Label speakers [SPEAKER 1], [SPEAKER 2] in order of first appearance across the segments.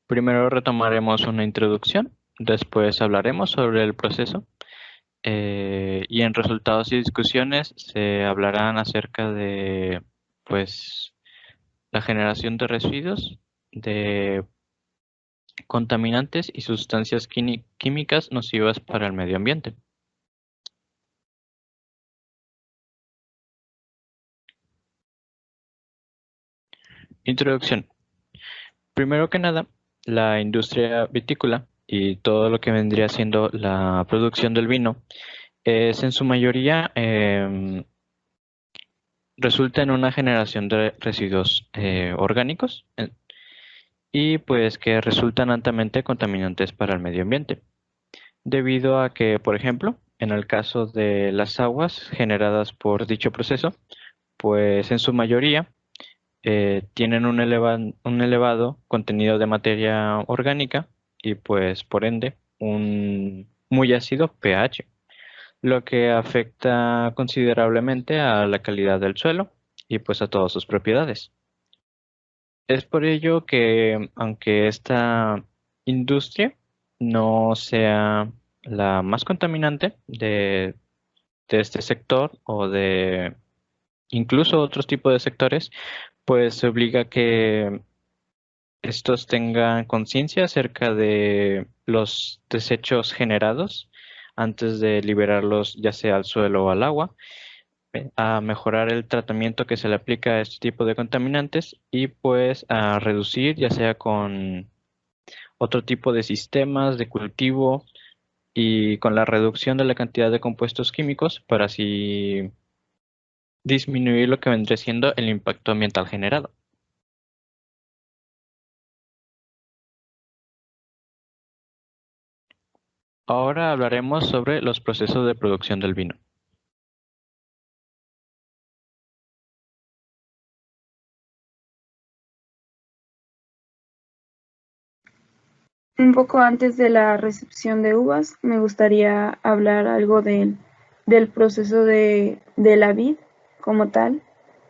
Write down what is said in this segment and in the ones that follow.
[SPEAKER 1] Primero retomaremos una introducción, después hablaremos sobre el proceso y en resultados y discusiones se hablarán acerca de pues la generación de residuos, de contaminantes y sustancias químicas nocivas para el medio ambiente. Introducción. Primero que nada, la industria vitícola y todo lo que vendría siendo la producción del vino es en su mayoría resulta en una generación de residuos orgánicos y pues que resultan altamente contaminantes para el medio ambiente, debido a que, por ejemplo, en el caso de las aguas generadas por dicho proceso, pues en su mayoría tienen un elevado contenido de materia orgánica y pues por ende un muy ácido pH, lo que afecta considerablemente a la calidad del suelo y pues a todas sus propiedades. Es por ello que aunque esta industria no sea la más contaminante de este sector o de incluso otros tipos de sectores, pues se obliga a que estos tengan conciencia acerca de los desechos generados antes de liberarlos ya sea al suelo o al agua, a mejorar el tratamiento que se le aplica a este tipo de contaminantes y pues a reducir ya sea con otro tipo de sistemas de cultivo y con la reducción de la cantidad de compuestos químicos para así disminuir lo que vendría siendo el impacto ambiental generado. Ahora hablaremos sobre los procesos de producción del vino.
[SPEAKER 2] Un poco antes de la recepción de uvas, me gustaría hablar algo del proceso de la vid como tal,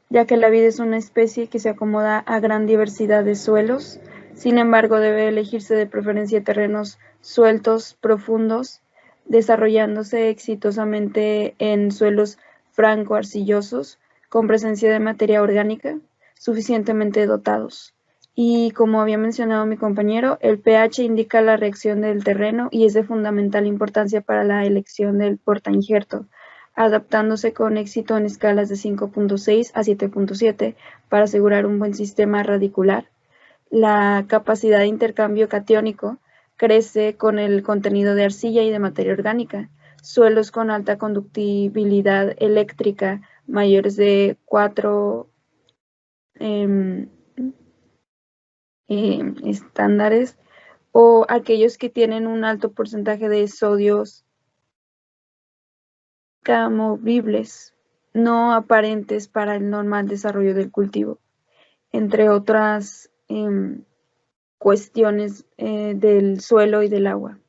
[SPEAKER 2] ya que la vid es una especie que se acomoda a gran diversidad de suelos. Sin embargo, debe elegirse de preferencia terrenos sueltos, profundos, desarrollándose exitosamente en suelos franco-arcillosos, con presencia de materia orgánica, suficientemente dotados. Y como había mencionado mi compañero, el pH indica la reacción del terreno y es de fundamental importancia para la elección del portainjerto, adaptándose con éxito en escalas de 5.6 a 7.7 para asegurar un buen sistema radicular. La capacidad de intercambio catiónico crece con el contenido de arcilla y de materia orgánica. Suelos con alta conductibilidad eléctrica mayores de 4 estándares o aquellos que tienen un alto porcentaje de sodios camovibles no aparentes para el normal desarrollo del cultivo, entre otras cuestiones del suelo y del agua.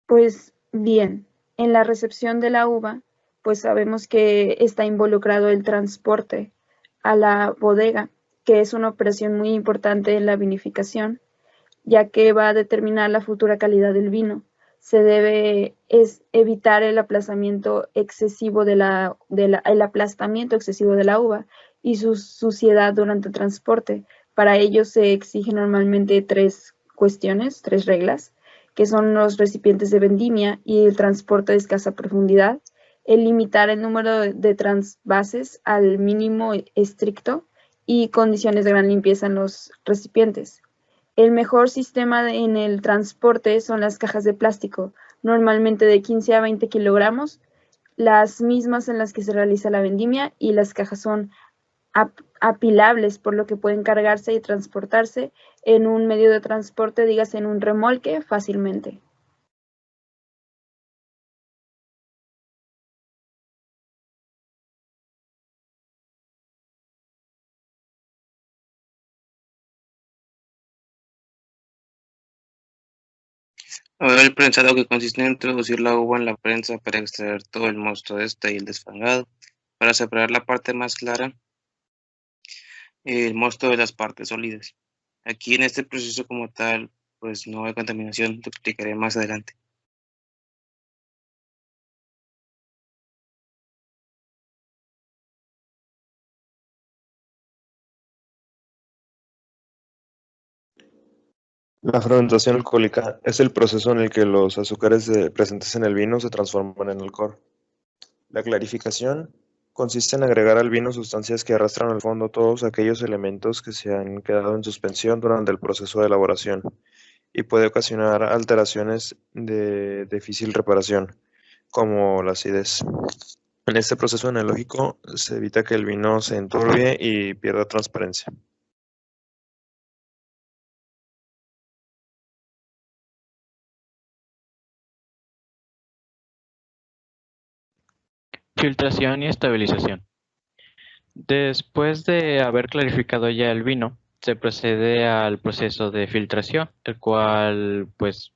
[SPEAKER 2] Pues bien, en la recepción de la uva, pues sabemos que está involucrado el transporte a la bodega, que es una operación muy importante en la vinificación, ya que va a determinar la futura calidad del vino. Se debe evitar el aplastamiento excesivo el aplastamiento excesivo de la uva y su suciedad durante el transporte. Para ello se exigen normalmente tres cuestiones, tres reglas, que son los recipientes de vendimia y el transporte de escasa profundidad, el limitar el número de transvases al mínimo estricto y condiciones de gran limpieza en los recipientes. El mejor sistema en el transporte son las cajas de plástico, normalmente de 15 a 20 kilogramos, las mismas en las que se realiza la vendimia, y las cajas son apilables, por lo que pueden cargarse y transportarse en un medio de transporte, dígase en un remolque, fácilmente.
[SPEAKER 3] Ahora el prensado, que consiste en introducir la uva en la prensa para extraer todo el mosto de esta y el desfangado, para separar la parte más clara y el mosto de las partes sólidas. Aquí en este proceso como tal, pues no hay contaminación, te explicaré más adelante.
[SPEAKER 4] La fermentación alcohólica es el proceso en el que los azúcares presentes en el vino se transforman en alcohol. La clarificación consiste en agregar al vino sustancias que arrastran al fondo todos aquellos elementos que se han quedado en suspensión durante el proceso de elaboración y puede ocasionar alteraciones de difícil reparación, como la acidez. En este proceso enológico se evita que el vino se enturbie y pierda transparencia.
[SPEAKER 1] Filtración y estabilización. Después de haber clarificado ya el vino, se procede al proceso de filtración, el cual pues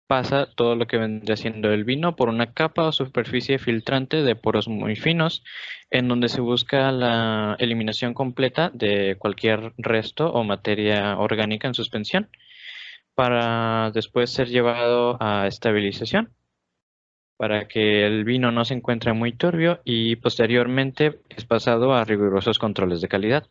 [SPEAKER 1] pasa todo lo que vendría siendo el vino por una capa o superficie filtrante de poros muy finos, en donde se busca la eliminación completa de cualquier resto o materia orgánica en suspensión, para después ser llevado a estabilización, para que el vino no se encuentre muy turbio y posteriormente es pasado a rigurosos controles de calidad.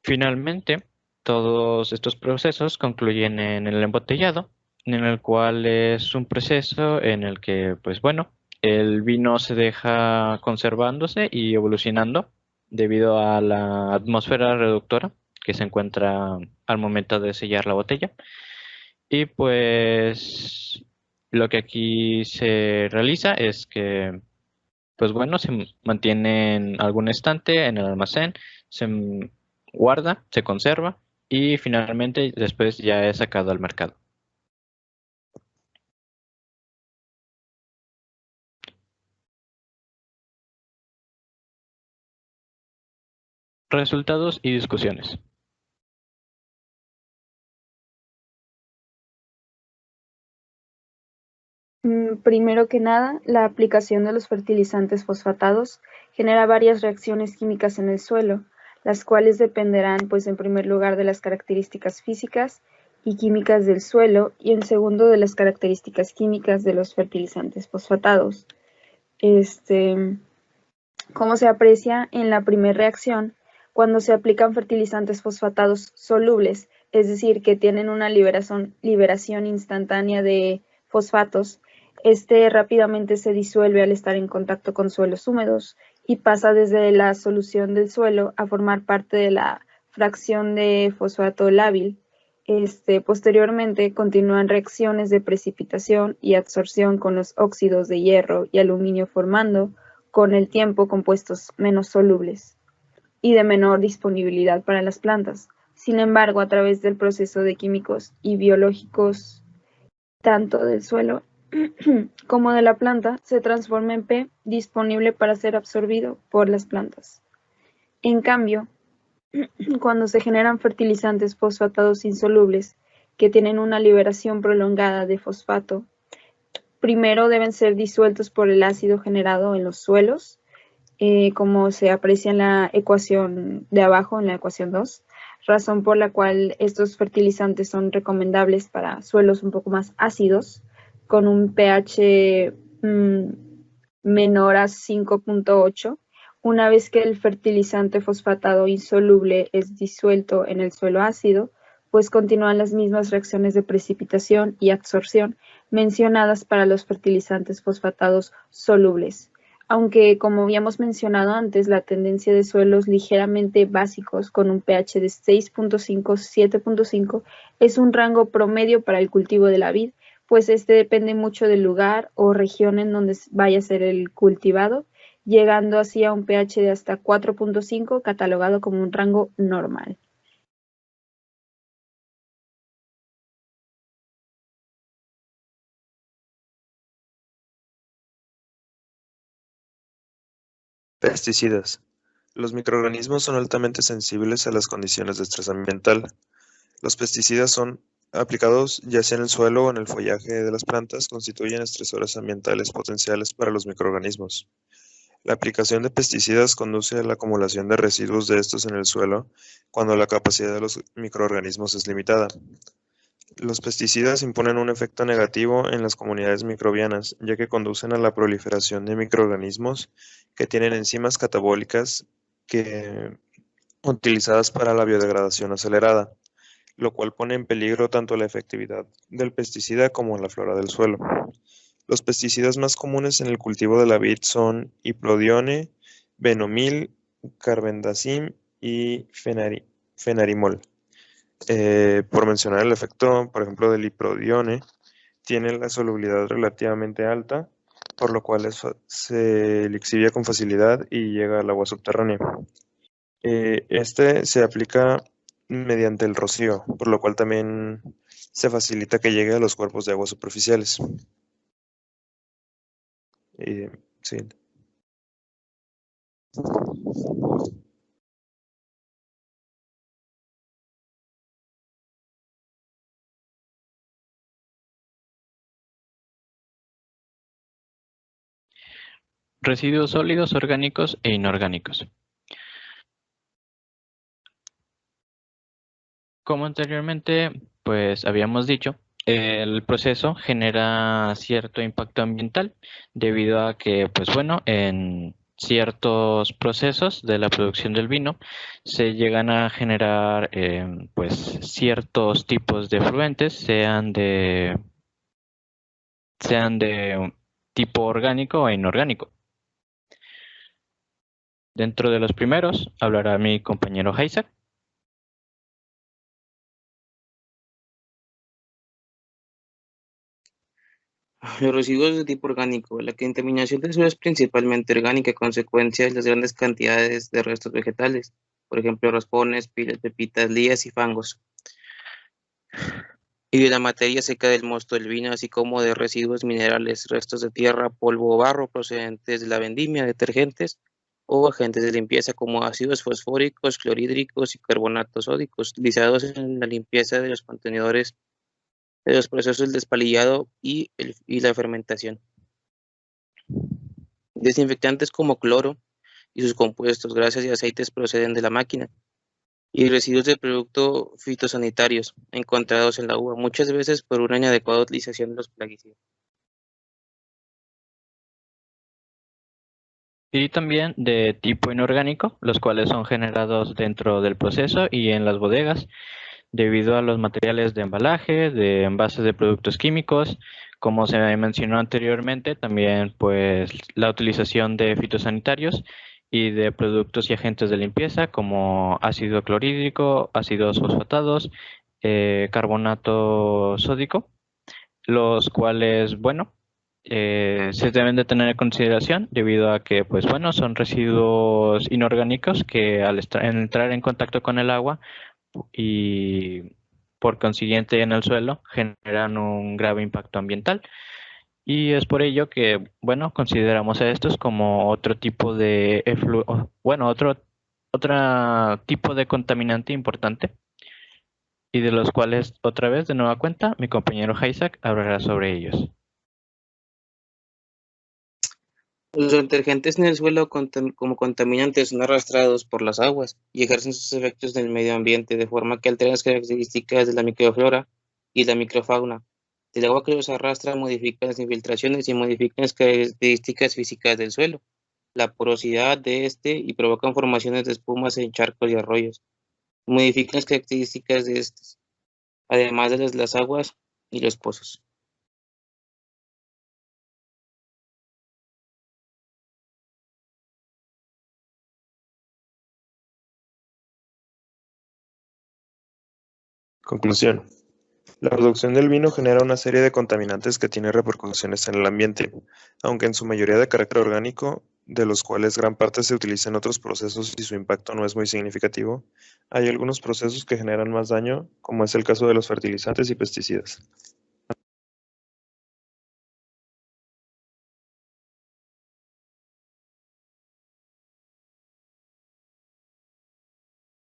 [SPEAKER 1] Finalmente, todos estos procesos concluyen en el embotellado, en el cual es un proceso en el que, pues bueno, el vino se deja conservándose y evolucionando debido a la atmósfera reductora que se encuentra al momento de sellar la botella. Y pues lo que aquí se realiza es que, pues bueno, se mantiene en algún estante en el almacén, se guarda, se conserva y finalmente después ya es sacado al mercado. Resultados y discusiones.
[SPEAKER 2] Primero que nada, la aplicación de los fertilizantes fosfatados genera varias reacciones químicas en el suelo, las cuales dependerán, pues, en primer lugar de las características físicas y químicas del suelo y en segundo de las características químicas de los fertilizantes fosfatados. Como se aprecia en la primera reacción, cuando se aplican fertilizantes fosfatados solubles, es decir, que tienen una liberación instantánea de fosfatos, este rápidamente se disuelve al estar en contacto con suelos húmedos y pasa desde la solución del suelo a formar parte de la fracción de fosfato lábil. Posteriormente continúan reacciones de precipitación y absorción con los óxidos de hierro y aluminio, formando con el tiempo compuestos menos solubles y de menor disponibilidad para las plantas. Sin embargo, a través del proceso de químicos y biológicos, tanto del suelo como de la planta, se transforma en P disponible para ser absorbido por las plantas. En cambio, cuando se generan fertilizantes fosfatados insolubles que tienen una liberación prolongada de fosfato, primero deben ser disueltos por el ácido generado en los suelos, como se aprecia en la ecuación de abajo, en la ecuación 2, razón por la cual estos fertilizantes son recomendables para suelos un poco más ácidos, con un pH menor a 5.8. Una vez que el fertilizante fosfatado insoluble es disuelto en el suelo ácido, pues continúan las mismas reacciones de precipitación y absorción mencionadas para los fertilizantes fosfatados solubles. Aunque, como habíamos mencionado antes, la tendencia de suelos ligeramente básicos con un pH de 6.5-7.5 es un rango promedio para el cultivo de la vid, pues este depende mucho del lugar o región en donde vaya a ser el cultivado, llegando así a un pH de hasta 4.5, catalogado como un rango normal.
[SPEAKER 4] Pesticidas. Los microorganismos son altamente sensibles a las condiciones de estrés ambiental. Los pesticidas son aplicados ya sea en el suelo o en el follaje de las plantas, constituyen estresores ambientales potenciales para los microorganismos. La aplicación de pesticidas conduce a la acumulación de residuos de estos en el suelo cuando la capacidad de los microorganismos es limitada. Los pesticidas imponen un efecto negativo en las comunidades microbianas, ya que conducen a la proliferación de microorganismos que tienen enzimas catabólicas utilizadas para la biodegradación acelerada, lo cual pone en peligro tanto la efectividad del pesticida como la flora del suelo. Los pesticidas más comunes en el cultivo de la vid son iprodione, benomil, carbendazim y fenarimol. Por mencionar el efecto, por ejemplo, del iprodione, tiene la solubilidad relativamente alta, por lo cual se lixivia con facilidad y llega al agua subterránea. Este se aplica mediante el rocío, por lo cual también se facilita que llegue a los cuerpos de agua superficiales. Sí.
[SPEAKER 1] Residuos sólidos, orgánicos e inorgánicos. Como anteriormente, pues habíamos dicho, el proceso genera cierto impacto ambiental debido a que, pues bueno, en ciertos procesos de la producción del vino se llegan a generar pues ciertos tipos de efluentes, sean de tipo orgánico o inorgánico. Dentro de los primeros hablará mi compañero Isaac.
[SPEAKER 3] Los residuos de tipo orgánico. La contaminación del suelo es principalmente orgánica, a consecuencia de las grandes cantidades de restos vegetales, por ejemplo, raspones, pilas, pepitas, lías y fangos, y de la materia seca del mosto del vino, así como de residuos minerales, restos de tierra, polvo o barro procedentes de la vendimia, detergentes o agentes de limpieza como ácidos fosfóricos, clorhídricos y carbonatos sódicos, utilizados en la limpieza de los contenedores de los procesos del despalillado y la fermentación. Desinfectantes como cloro y sus compuestos, grasas y aceites proceden de la máquina, y residuos de productos fitosanitarios encontrados en la uva, muchas veces por una inadecuada utilización de los plaguicidas.
[SPEAKER 1] Y también de tipo inorgánico, los cuales son generados dentro del proceso y en las bodegas, debido a los materiales de embalaje, de envases de productos químicos, como se mencionó anteriormente, también pues la utilización de fitosanitarios y de productos y agentes de limpieza como ácido clorhídrico, ácidos fosfatados, carbonato sódico, los cuales, bueno, se deben de tener en consideración debido a que, pues bueno, son residuos inorgánicos que al entrar en contacto con el agua y por consiguiente en el suelo generan un grave impacto ambiental. Y es por ello que, bueno, consideramos a estos como otro tipo de otro tipo de contaminante importante y de los cuales otra vez de nueva cuenta mi compañero Isaac hablará sobre ellos.
[SPEAKER 3] Los detergentes en el suelo como contaminantes son arrastrados por las aguas y ejercen sus efectos en el medio ambiente de forma que alteran las características de la microflora y la microfauna. El agua que los arrastra modifica las infiltraciones y modifica las características físicas del suelo, la porosidad de este y provocan formaciones de espumas en charcos y arroyos. Modifican las características de estas, además de las aguas y los pozos.
[SPEAKER 4] Conclusión. La producción del vino genera una serie de contaminantes que tienen repercusiones en el ambiente, aunque en su mayoría de carácter orgánico, de los cuales gran parte se utiliza en otros procesos y su impacto no es muy significativo. Hay algunos procesos que generan más daño, como es el caso de los fertilizantes y pesticidas.